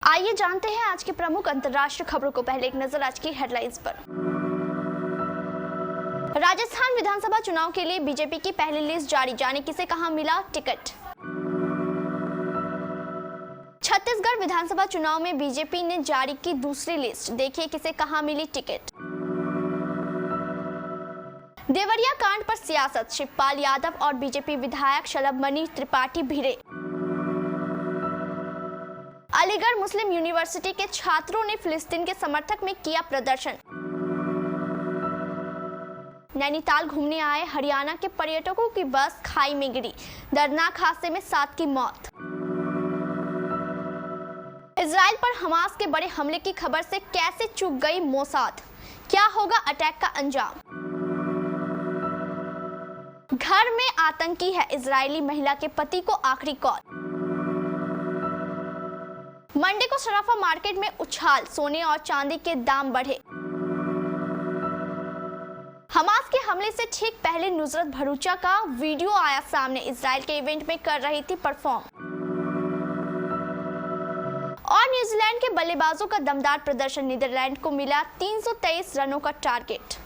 आइए जानते हैं आज की प्रमुख अंतर्राष्ट्रीय खबरों को। पहले एक नजर आज की हेडलाइंस पर। राजस्थान विधानसभा चुनाव के लिए बीजेपी की पहली लिस्ट जारी, जाने किसे कहां मिला टिकट। छत्तीसगढ़ विधानसभा चुनाव में बीजेपी ने जारी की दूसरी लिस्ट, देखिए किसे कहां मिली टिकट। देवरिया कांड पर सियासत, शिवपाल यादव और बीजेपी विधायक शलभमणि त्रिपाठी भिड़े। अलीगढ़ मुस्लिम यूनिवर्सिटी के छात्रों ने फिलिस्तीन के समर्थक में किया प्रदर्शन। नैनीताल घूमने आए हरियाणा के पर्यटकों की बस खाई में गिरी, दर्दनाक हादसे में 7 की मौत। इजराइल पर हमास के बड़े हमले की खबर से कैसे चूक गई मोसाद, क्या होगा अटैक का अंजाम। घर में आतंकी है, इजरायली महिला के पति को आखिरी कॉल। मंडे को सराफा मार्केट में उछाल, सोने और चांदी के दाम बढ़े। हमास के हमले से ठीक पहले नुसरत भरूचा का वीडियो आया सामने, इजराइल के इवेंट में कर रही थी परफॉर्म। और न्यूजीलैंड के बल्लेबाजों का दमदार प्रदर्शन, नीदरलैंड को मिला 323 रनों का टारगेट।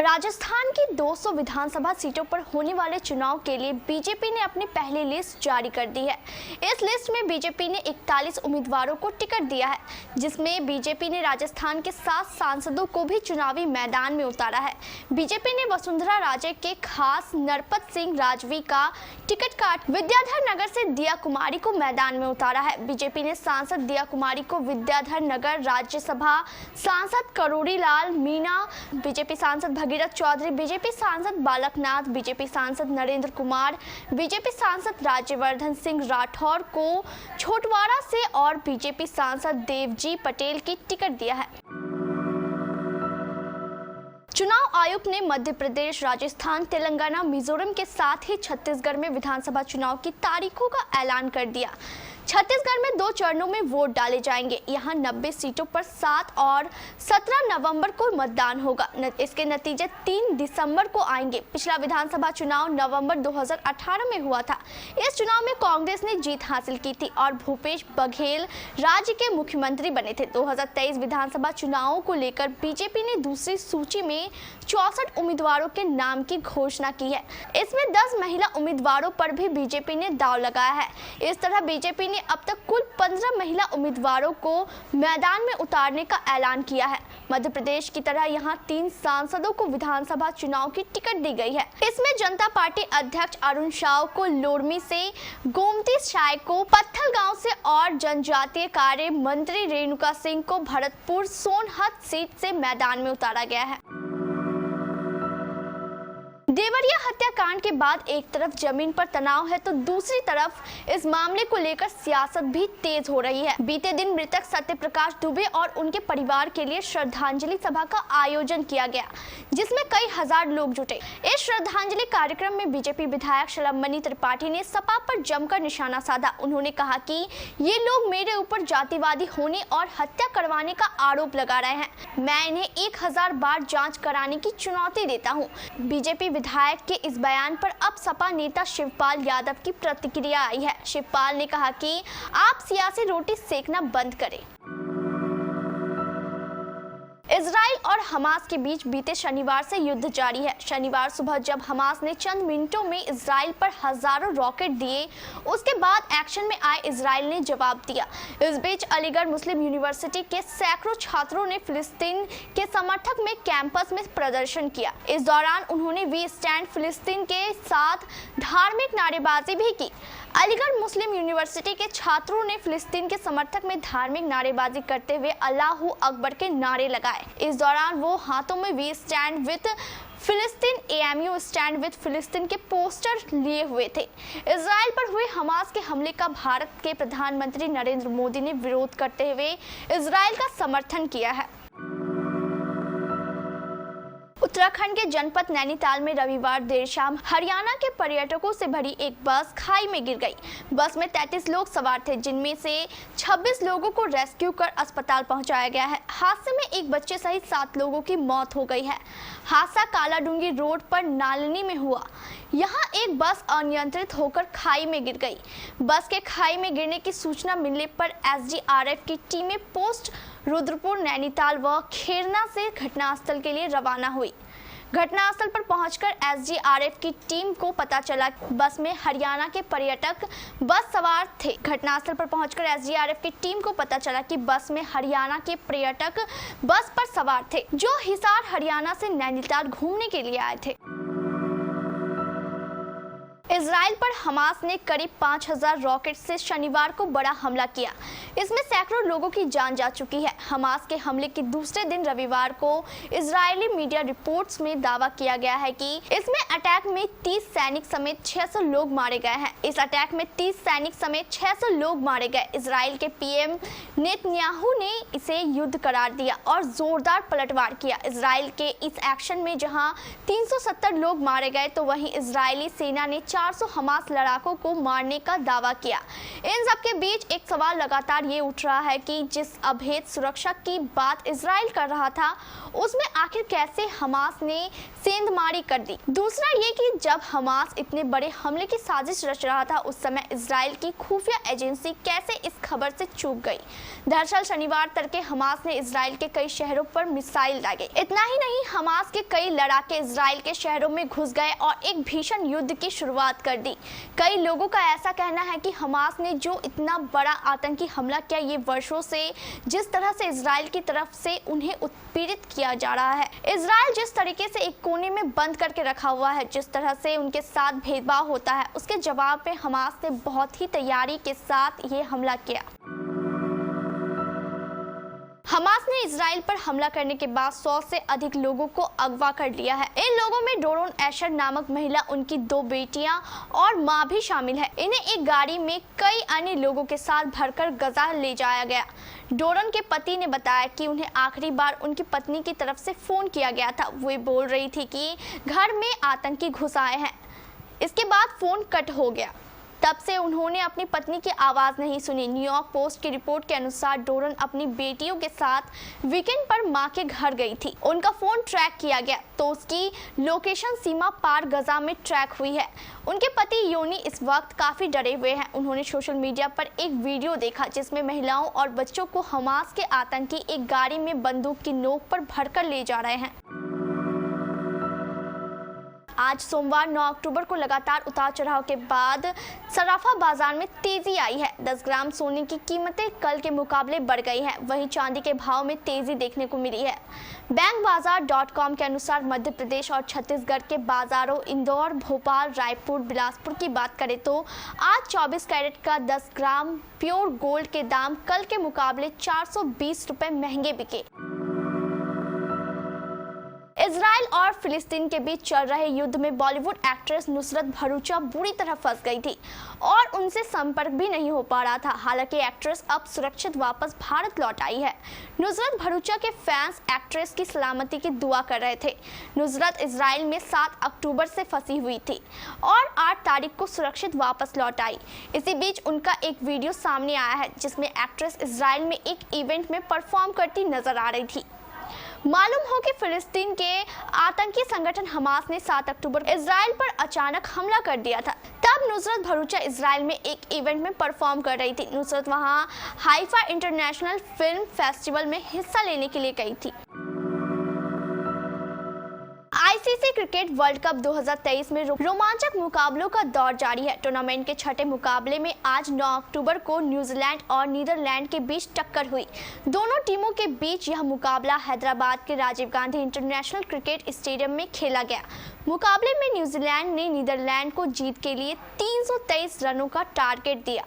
राजस्थान की 200 विधानसभा सीटों पर होने वाले चुनाव के लिए बीजेपी ने अपनी पहली लिस्ट जारी कर दी है। इस लिस्ट में बीजेपी ने 41 उम्मीदवारों को टिकट दिया है, जिसमें बीजेपी ने राजस्थान के 7 सांसदों को भी चुनावी मैदान में उतारा है। बीजेपी ने वसुंधरा राजे के खास नरपत सिंह राजवी का टिकट काट विद्याधर नगर से दिया कुमारी को मैदान में उतारा है। बीजेपी ने सांसद दिया कुमारी को विद्याधर नगर, राज्यसभा सांसद करोड़ी लाल मीणा, बीजेपी सांसद भगीरथ चौधरी, बीजेपी सांसद बालकनाथ, बीजेपी सांसद नरेंद्र कुमार, बीजेपी सांसद राज्यवर्धन सिंह राठौर को छोटवाड़ा से और बीजेपी सांसद देवजी पटेल की टिकट दिया है। चुनाव आयोग ने मध्य प्रदेश, राजस्थान, तेलंगाना, मिजोरम के साथ ही छत्तीसगढ़ में विधानसभा चुनाव की तारीखों का ऐलान कर दिया। छत्तीसगढ़ में 2 चरणों में वोट डाले जाएंगे। यहां 90 सीटों पर 7 और 17 नवंबर को मतदान होगा। इसके नतीजे 3 दिसंबर को आएंगे। पिछला विधानसभा चुनाव नवंबर 2018 में हुआ था। इस चुनाव में कांग्रेस ने जीत हासिल की थी और भूपेश बघेल राज्य के मुख्यमंत्री बने थे। 2023 विधानसभा चुनावों को लेकर बीजेपी ने दूसरी सूची में 64 उम्मीदवारों के नाम की घोषणा की है। इसमें 10 महिला उम्मीदवारों पर भी बीजेपी ने दांव लगाया है। इस तरह बीजेपी ने अब तक कुल 15 महिला उम्मीदवारों को मैदान में उतारने का ऐलान किया है। मध्य प्रदेश की तरह यहां 3 सांसदों को विधानसभा चुनाव की टिकट दी गई है। इसमें जनता पार्टी अध्यक्ष अरुण साव को लोरमी से, गोमती साय को पत्थलगांव से और जनजातीय कार्य मंत्री रेणुका सिंह को भरतपुर सोनहत सीट से मैदान में उतारा गया है। देवरिया हत्याकांड के बाद एक तरफ जमीन पर तनाव है तो दूसरी तरफ इस मामले को लेकर सियासत भी तेज हो रही है। बीते दिन मृतक सत्यप्रकाश दुबे और उनके परिवार के लिए श्रद्धांजलि सभा का आयोजन किया गया, जिसमें कई हजार लोग जुटे। इस श्रद्धांजलि कार्यक्रम में बीजेपी विधायक शलभमणि त्रिपाठी ने सपा पर जमकर निशाना साधा। उन्होंने कहा कि ये लोग मेरे ऊपर जातिवादी होने और हत्या करवाने का आरोप लगा रहे हैं। मैं इन्हें 1000 बार जाँच कराने की चुनौती देता हूँ। बीजेपी विधायक के इस बयान पर अब सपा नेता शिवपाल यादव की प्रतिक्रिया आई है। शिवपाल ने कहा कि आप सियासी रोटी सेकना बंद करें। इजराइल और हमास के बीच बीते शनिवार से युद्ध जारी है। शनिवार सुबह जब हमास ने चंद मिनटों में इजराइल पर हजारों रॉकेट दिए, उसके बाद एक्शन में आए इजराइल ने जवाब दिया। इस बीच अलीगढ़ मुस्लिम यूनिवर्सिटी के सैकड़ों छात्रों ने फिलिस्तीन के समर्थक में कैंपस में प्रदर्शन किया। इस दौरान उन्होंने वी स्टैंड फिलिस्तीन के साथ धार्मिक नारेबाजी भी की। अलीगढ़ मुस्लिम यूनिवर्सिटी के छात्रों ने फिलिस्तीन के समर्थक में धार्मिक नारेबाजी करते हुए अल्लाहू अकबर के नारे लगाए। इस दौरान वो हाथों में वी स्टैंड विद फिलिस्तीन, एएमयू स्टैंड विद फिलिस्तीन के पोस्टर लिए हुए थे। इजराइल पर हुए हमास के हमले का भारत के प्रधानमंत्री नरेंद्र मोदी ने विरोध करते हुए इजराइल का समर्थन किया है। उत्तराखंड के जनपद नैनीताल में रविवार देर शाम हरियाणा के पर्यटकों से भरी एक बस खाई में गिर गई। बस में 33 लोग सवार थे, जिनमें से 26 लोगों को रेस्क्यू कर अस्पताल पहुंचाया गया है। हादसे में एक बच्चे सहित 7 लोगों की मौत हो गई है। हादसा कालाडूंगी रोड पर नालनी में हुआ। यहाँ एक बस अनियंत्रित होकर खाई में गिर गई। बस के खाई में गिरने की सूचना मिलने पर एसडीआरएफ की टीमें पोस्ट रुद्रपुर, नैनीताल व खेरना से घटनास्थल के लिए रवाना हुई। घटनास्थल पर पहुंचकर एसडीआरएफ की टीम को पता चला कि बस में हरियाणा के पर्यटक बस सवार थे। घटनास्थल पर पहुंचकर एसडीआरएफ की टीम को पता चला कि बस में हरियाणा के पर्यटक बस पर सवार थे, जो हिसार हरियाणा से नैनीताल घूमने के लिए आए थे। इजराइल पर हमास ने करीब 5000 रॉकेट से शनिवार को बड़ा हमला किया। इसमें सैकड़ों लोगों की जान जा चुकी है। हमास के हमले के दूसरे दिन रविवार को इजरायली मीडिया रिपोर्ट्स में दावा किया गया है कि इसमें अटैक में 30 सैनिक समेत 600 लोग मारे गए हैं। इस अटैक में 30 सैनिक समेत 600 लोग मारे गए। इजराइल के पीएम नेतन्याहू ने इसे युद्ध करार दिया और जोरदार पलटवार किया। इजराइल के इस एक्शन में जहां 370 लोग मारे गए, तो वहीं इजरायली सेना ने 400 हमास लड़ाकों को मारने का दावा किया। इन सब के बीच एक सवाल लगातार ये उठ रहा है कि जिस अभेद सुरक्षा की बात इजराइल कर रहा था, उसमें आखिर कैसे हमास ने सेंधमारी कर दी। दूसरा ये कि जब हमास इतने बड़े हमले की साजिश रच रहा था, उस समय इजराइल की खुफिया एजेंसी कैसे इस खबर से चूक गई। दरअसल शनिवार तड़के हमास ने इजराइल के कई शहरों पर मिसाइल दागे। इतना ही नहीं, हमास के कई लड़ाके इजराइल के शहरों में घुस गए और एक भीषण युद्ध की शुरुआत कर दी। कई लोगों का ऐसा कहना है कि हमास ने जो इतना बड़ा आतंकी हमला किया, ये वर्षों से जिस तरह से इजराइल की तरफ से उन्हें उत्पीड़ित किया जा रहा है, इजराइल जिस तरीके से एक कोने में बंद करके रखा हुआ है, जिस तरह से उनके साथ भेदभाव होता है, उसके जवाब में हमास ने बहुत ही तैयारी के साथ ये हमला किया। हमास ने इजराइल पर हमला करने के बाद 100 से अधिक लोगों को अगवा कर लिया है। इन लोगों में डोरोन एशर नामक महिला, उनकी 2 बेटियां और मां भी शामिल है। इन्हें एक गाड़ी में कई अन्य लोगों के साथ भरकर गजा ले जाया गया। डोरन के पति ने बताया कि उन्हें आखिरी बार उनकी पत्नी की तरफ से फोन किया गया था। वो बोल रही थी कि घर में आतंकी घुस आए हैं। इसके बाद फोन कट हो गया। तब से उन्होंने अपनी पत्नी की आवाज़ नहीं सुनी। न्यूयॉर्क पोस्ट की रिपोर्ट के अनुसार डोरन अपनी बेटियों के साथ वीकेंड पर मां के घर गई थी। उनका फोन ट्रैक किया गया तो उसकी लोकेशन सीमा पार गजा में ट्रैक हुई है। उनके पति योनी इस वक्त काफ़ी डरे हुए हैं। उन्होंने सोशल मीडिया पर एक वीडियो देखा जिसमें महिलाओं और बच्चों को हमास के आतंकी एक गाड़ी में बंदूक की नोक पर भरकर ले जा रहे हैं। आज सोमवार 9 अक्टूबर को लगातार उतार चढ़ाव के बाद सराफा बाजार में तेजी आई है। 10 ग्राम सोने की कीमतें कल के मुकाबले बढ़ गई हैं। वहीं चांदी के भाव में तेजी देखने को मिली है। बैंकबाजार.com के अनुसार मध्य प्रदेश और छत्तीसगढ़ के बाजारों इंदौर, भोपाल, रायपुर, बिलासपुर की बात करें तो आज 24 कैरेट का 10 ग्राम प्योर गोल्ड के दाम कल के मुकाबले 420 रुपए महंगे बिके। इजराइल और फिलिस्तीन के बीच चल रहे युद्ध में बॉलीवुड एक्ट्रेस नुसरत भरूचा बुरी तरह फंस गई थी और उनसे संपर्क भी नहीं हो पा रहा था। हालांकि एक्ट्रेस अब सुरक्षित वापस भारत लौट आई है। नुसरत भरूचा के फैंस एक्ट्रेस की सलामती की दुआ कर रहे थे। नुसरत इजराइल में 7 अक्टूबर से फंसी हुई थी और 8 तारीख को सुरक्षित वापस लौट आई। इसी बीच उनका एक वीडियो सामने आया है जिसमें एक्ट्रेस इजराइल में एक इवेंट में परफॉर्म करती नजर आ रही थी। मालूम हो कि फिलिस्तीन के आतंकी संगठन हमास ने 7 अक्टूबर इजराइल पर अचानक हमला कर दिया था। तब नुसरत भरूचा इजराइल में एक इवेंट में परफॉर्म कर रही थी। नुसरत वहां हाइफा इंटरनेशनल फिल्म फेस्टिवल में हिस्सा लेने के लिए गई थी। आईसीसी क्रिकेट वर्ल्ड कप 2023 में रोमांचक मुकाबलों का दौर जारी है। टूर्नामेंट के छठे मुकाबले में आज 9 अक्टूबर को न्यूजीलैंड और नीदरलैंड के बीच टक्कर हुई। दोनों टीमों के बीच यह मुकाबला हैदराबाद के Rajiv Gandhi international cricket stadium में खेला गया। मुकाबले में न्यूजीलैंड ने नीदरलैंड को जीत के लिए 323 रनों का टारगेट दिया।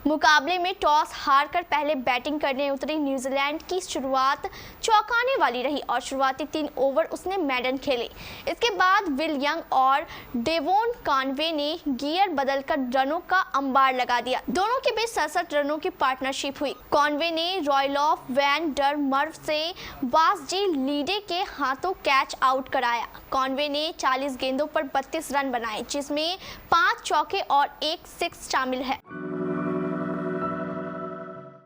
मुकाबले में टॉस हारकर पहले बैटिंग करने उतरी न्यूजीलैंड की शुरुआत चौंकाने वाली रही और शुरुआती 3 ओवर उसने मैडन खेले। इसके बाद विल यंग और डेवोन कॉनवे ने गियर बदलकर रनों का अंबार लगा दिया। दोनों के बीच 67 रनों की पार्टनरशिप हुई। कॉनवे ने रॉयलॉफ वैन डर मर्व से वासजी लीडे के हाथों कैच आउट कराया। कॉनवे ने 40 गेंदों पर 32 रन बनाए जिसमें 5 चौके और 1 सिक्स शामिल है।